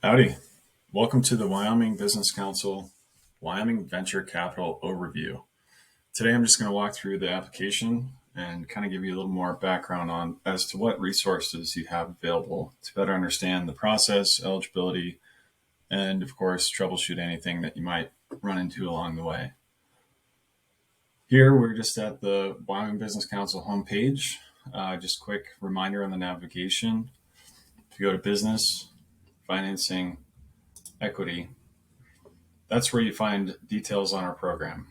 Howdy. Welcome to the Wyoming Business Council Wyoming Venture Capital Overview. Today I'm just going to walk through the application and kind of give you a little more background on as to what resources you have available to better understand the process, eligibility, and of course troubleshoot anything that you might run into along the way. Here we're just at the Wyoming Business Council homepage. Just a quick reminder on the navigation. If you go to business, financing, equity, that's where you find details on our program.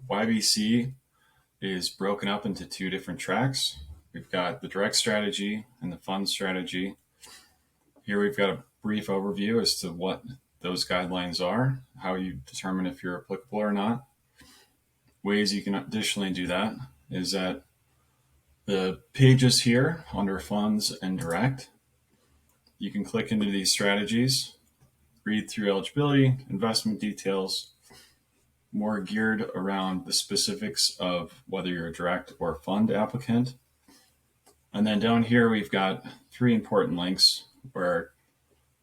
YVC is broken up into two different tracks. We've got the direct strategy and the fund strategy. Here we've got a brief overview as to what those guidelines are, how you determine if you're applicable or not. Ways you can additionally do that is that the pages here under funds and direct, you can click into these strategies, read through eligibility, investment details, more geared around the specifics of whether you're a direct or fund applicant. And then down here, we've got three important links where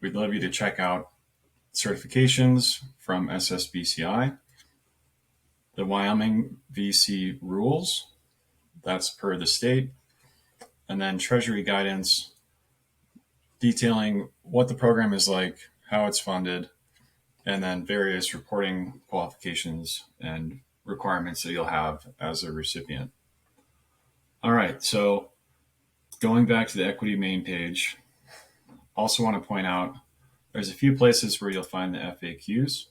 we'd love you to check out certifications from SSBCI, the Wyoming VC rules, that's per the state, and then Treasury guidance detailing what the program is like, how it's funded, and then various reporting qualifications and requirements that you'll have as a recipient. All right, so going back to the equity main page, also want to point out there's a few places where you'll find the FAQs.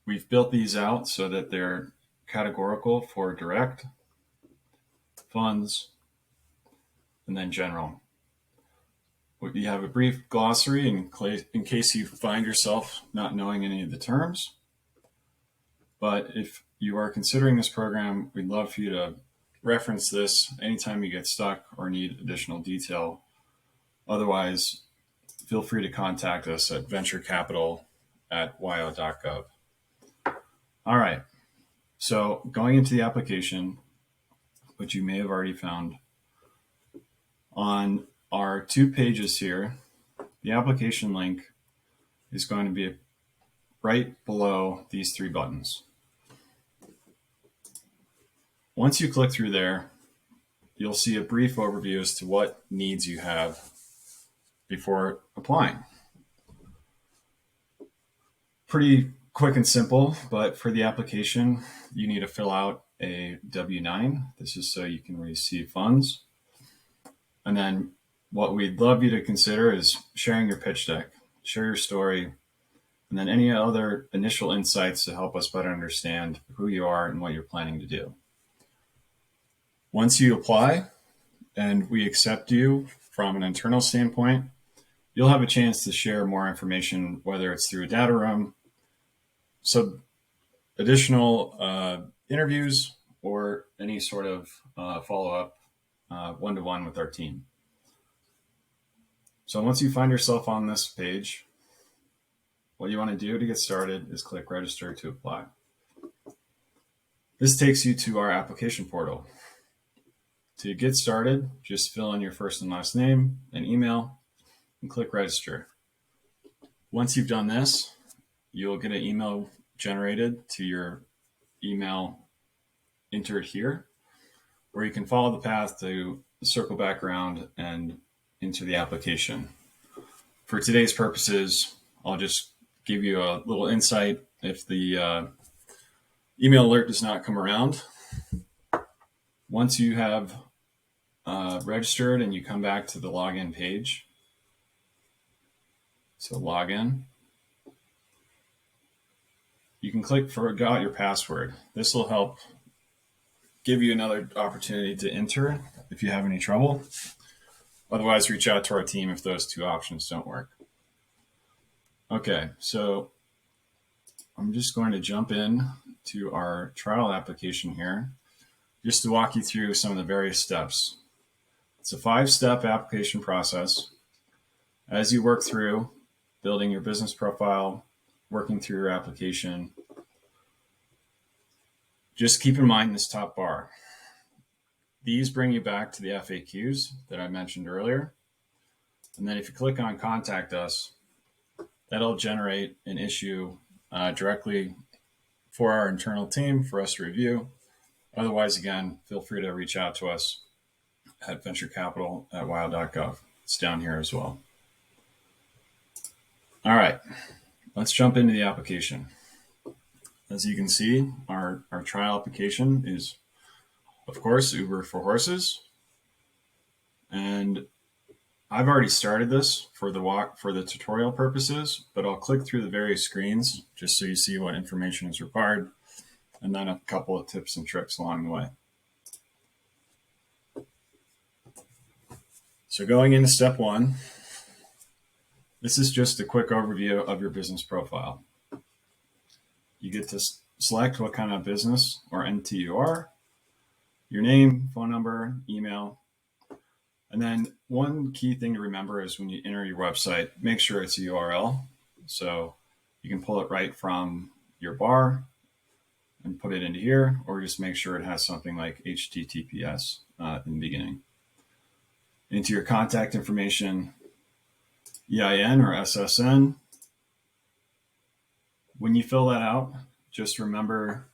We've built these out so that they're categorical for direct, funds, and then general. You have a brief glossary in case you find yourself not knowing any of the terms. But if you are considering this program, we'd love for you to reference this anytime you get stuck or need additional detail. Otherwise, feel free to contact us at venturecapital@wyo.gov. All right, so going into the application, which you may have already found, on our two pages here, the application link is going to be right below these three buttons. Once you click through there, you'll see a brief overview as to what needs you have before applying. Pretty quick and simple, but for the application, you need to fill out a W-9. This is so you can receive funds. And then what we'd love you to consider is sharing your pitch deck, share your story, and then any other initial insights to help us better understand who you are and what you're planning to do. Once you apply and we accept you from an internal standpoint, you'll have a chance to share more information, whether it's through a data room, some additional interviews, or any sort of follow-up one-to-one with our team. So once you find yourself on this page, what you want to do to get started is click register to apply. This takes you to our application portal. To get started, just fill in your first and last name and email and click register. Once you've done this, you'll get an email generated to your email entered here, where you can follow the path to circle back around and into the application. For today's purposes, I'll just give you a little insight. If the email alert does not come around, once you have registered and you come back to the login page, so login, you can click forgot your password. This will help give you another opportunity to enter if you have any trouble. Otherwise, reach out to our team if those two options don't work. Okay, so I'm just going to jump in to our trial application here just to walk you through some of the various steps. It's a 5-step application process. As you work through building your business profile, working through your application, just keep in mind this top bar. These bring you back to the FAQs that I mentioned earlier. And then if you click on Contact Us, That'll generate an issue directly for our internal team for us to review. Otherwise, again, feel free to reach out to us at venturecapital@wyow.gov. It's down here as well. All right, let's jump into the application. As you can see, our trial application is, of course, Uber for Horses. And I've already started this for the tutorial purposes, but I'll click through the various screens just so you see what information is required, and then a couple of tips and tricks along the way. So going into step one, this is just a quick overview of your business profile. You get to select what kind of business or entity you are, your name, phone number, email. And then one key thing to remember is when you enter your website, make sure it's a URL. So you can pull it right from your bar and put it into here, or just make sure it has something like HTTPS in the beginning. Into your contact information, EIN or SSN. When you fill that out, just remember,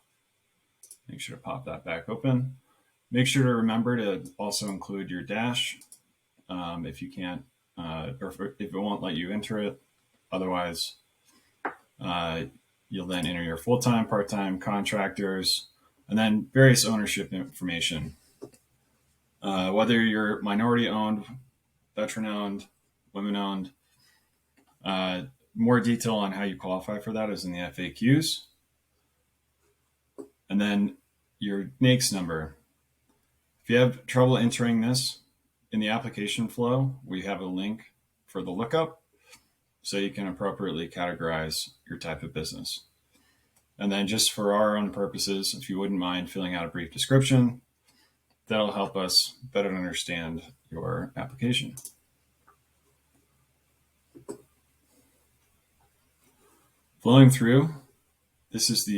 make sure to pop that back open. Make sure to remember to also include your dash if you can't, or if it won't let you enter it. Otherwise, you'll then enter your full-time, part-time, contractors, and then various ownership information. Whether you're minority-owned, veteran-owned, women-owned. More detail on how you qualify for that is in the FAQs. And then your NAICS number. If you have trouble entering this in the application flow, we have a link for the lookup so you can appropriately categorize your type of business. And then just for our own purposes, if you wouldn't mind filling out a brief description, that'll help us better understand your application. Flowing through, this is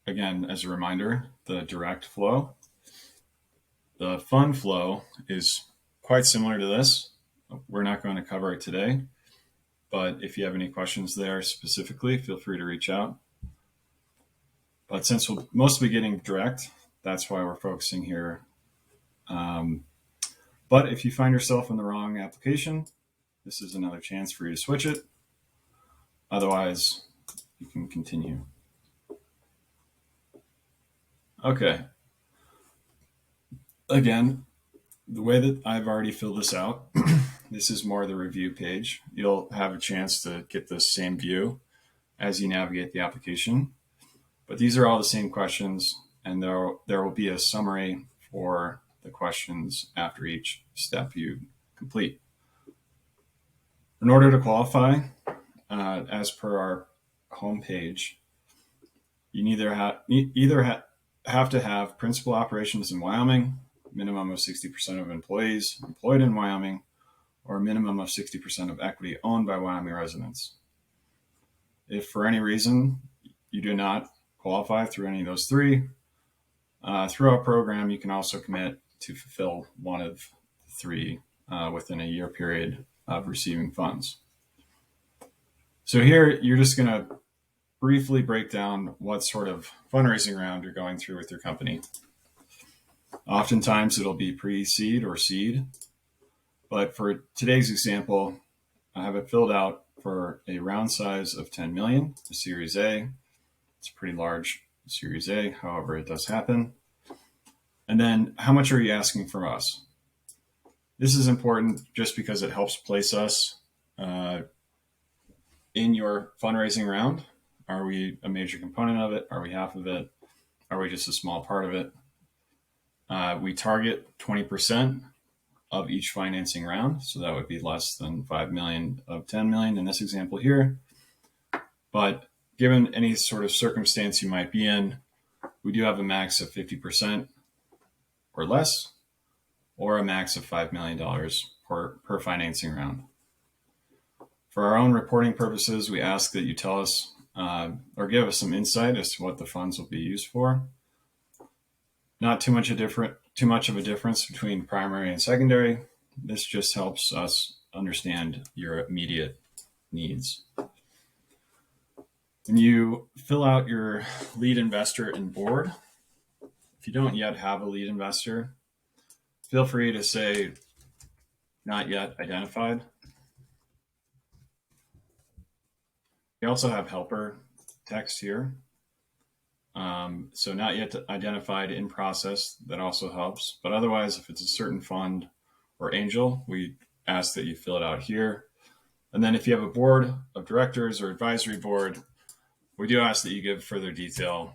again, as a reminder, the direct flow. The fund flow is quite similar to this. We're not going to cover it today, but if you have any questions there specifically, feel free to reach out. But since we'll mostly be getting direct, that's why we're focusing here. But if you find yourself in the wrong application, this is another chance for you to switch it. Otherwise, you can continue. Okay. Again, the way that I've already filled this out, this is more the review page. You'll have a chance to get this same view as you navigate the application. But these are all the same questions, and there will be a summary for the questions after each step you complete. In order to qualify, as per our homepage, you either have to have principal operations in Wyoming, minimum of 60% of employees employed in Wyoming, or a minimum of 60% of equity owned by Wyoming residents. If for any reason you do not qualify through any of those three, through our program, you can also commit to fulfill one of the three within a year period of receiving funds. So here, you're just going to briefly break down what sort of fundraising round you're going through with your company. Oftentimes, it'll be pre-seed or seed. But for today's example, I have it filled out for a round size of 10 million, a Series A. It's a pretty large Series A, however, it does happen. And then how much are you asking from us? This is important just because it helps place us in your fundraising round. Are we a major component of it? Are we half of it? Are we just a small part of it? We target 20% of each financing round. So that would be less than 5 million of 10 million in this example here. But given any sort of circumstance you might be in, we do have a max of 50% or less, or a max of $5 million per financing round. For our own reporting purposes, we ask that you tell us or give us some insight as to what the funds will be used for. Not too much of a difference between primary and secondary. This just helps us understand your immediate needs. When you fill out your lead investor and board, if you don't yet have a lead investor, feel free to say not yet identified. We also have helper text here. So not yet identified, in process, that also helps. But otherwise, if it's a certain fund or angel, we ask that you fill it out here. And then if you have a board of directors or advisory board, we do ask that you give further detail,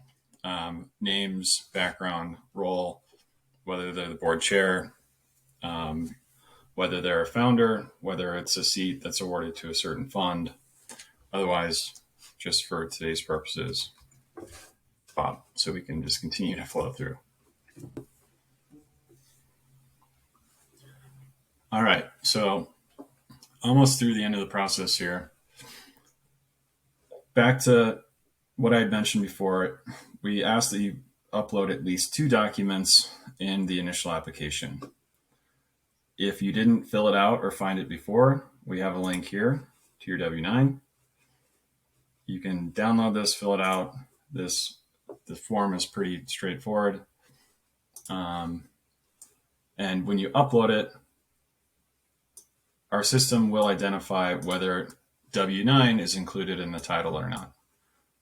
names, background, role, whether they're the board chair, whether they're a founder, whether it's a seat that's awarded to a certain fund. Otherwise, just for today's purposes, Bob, so we can just continue to flow through. All right, so almost through the end of the process here. Back to what I had mentioned before, we asked that you upload at least 2 documents in the initial application. If you didn't fill it out or find it before, we have a link here to your W-9. You can download this, fill it out. The form is pretty straightforward. And when you upload it, our system will identify whether W-9 is included in the title or not.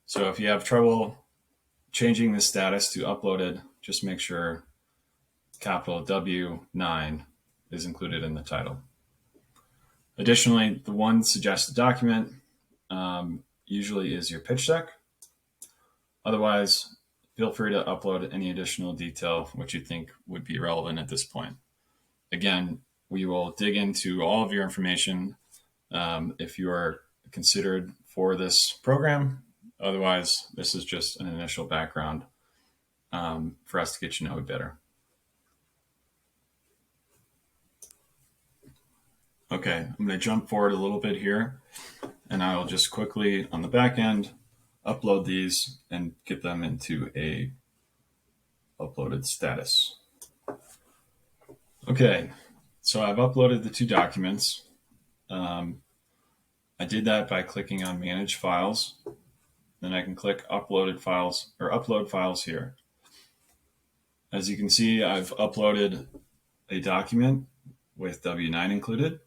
So if you have trouble changing the status to uploaded, just make sure capital W-9 is included in the title. Additionally, the one suggested document usually is your pitch deck. Otherwise, feel free to upload any additional detail which you think would be relevant at this point. Again, we will dig into all of your information if you are considered for this program. Otherwise, this is just an initial background for us to get you to know it better. Okay, I'm going to jump forward a little bit here, and I'll just quickly, on the back end, upload these and get them into a uploaded status. Okay, so I've uploaded the 2 documents. I did that by clicking on Manage Files. Then I can click Uploaded Files or Upload Files here. As you can see, I've uploaded a document with W-9 included,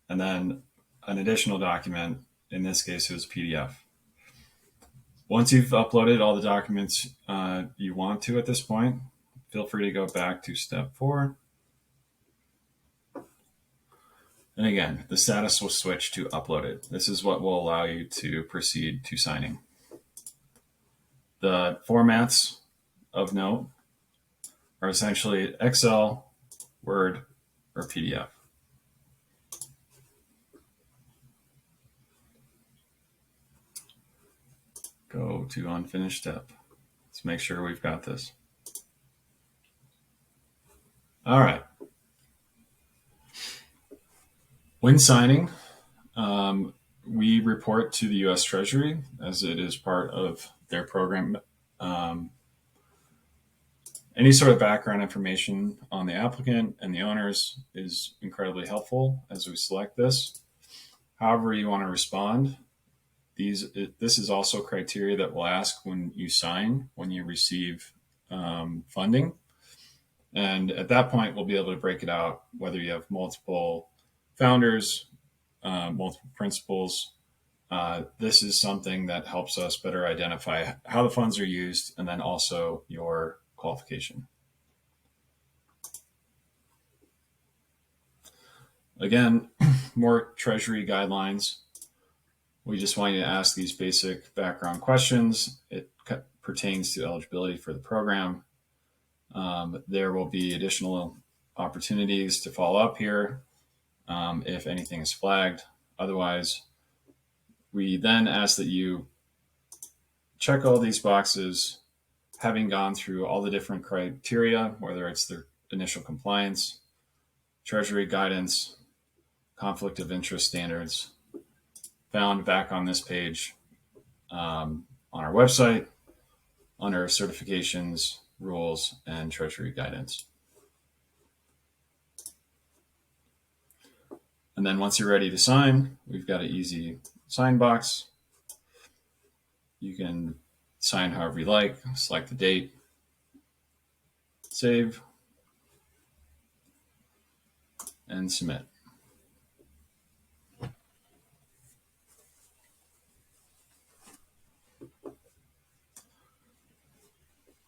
and then an additional document. In this case, it was PDF. Once you've uploaded all the documents you want to at this point, feel free to go back to step 4. And again, the status will switch to uploaded. This is what will allow you to proceed to signing. The formats of note are essentially Excel, Word, or PDF. Go to unfinished step. Let's make sure we've got this. All right. When signing, we report to the U.S. Treasury as it is part of their program. Any sort of background information on the applicant and the owners is incredibly helpful as we select this. However you want to respond, this is also criteria that we'll ask when you sign, when you receive funding. And at that point, we'll be able to break it out, whether you have multiple founders, multiple principals. This is something that helps us better identify how the funds are used and then also your qualification. Again, more Treasury guidelines. We just want you to ask these basic background questions. It pertains to eligibility for the program. There will be additional opportunities to follow up here if anything is flagged. Otherwise, we then ask that you check all these boxes, having gone through all the different criteria, whether it's the initial compliance, Treasury guidance, conflict of interest standards, found back on this page on our website under certifications, rules, and Treasury guidance. And then once you're ready to sign, we've got an easy sign box. You can sign however you like, select the date, save, and submit.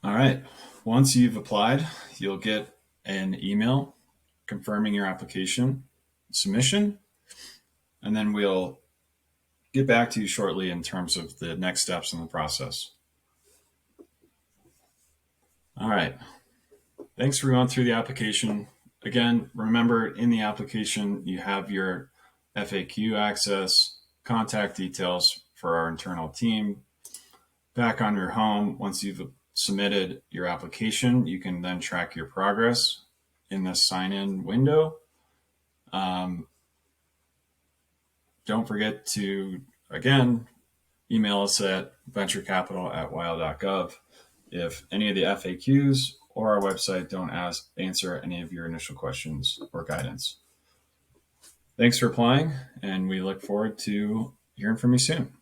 All right. Once you've applied, you'll get an email confirming your application submission, and then we'll get back to you shortly in terms of the next steps in the process. All right. Thanks for going through the application. Again, remember in the application, you have your FAQ access, contact details for our internal team. Back on your home, once you've submitted your application, you can then track your progress in the sign-in window. Don't forget to, again, email us at venturecapital@weill.gov if any of the FAQs or our website don't answer any of your initial questions or guidance. Thanks for applying, and we look forward to hearing from you soon.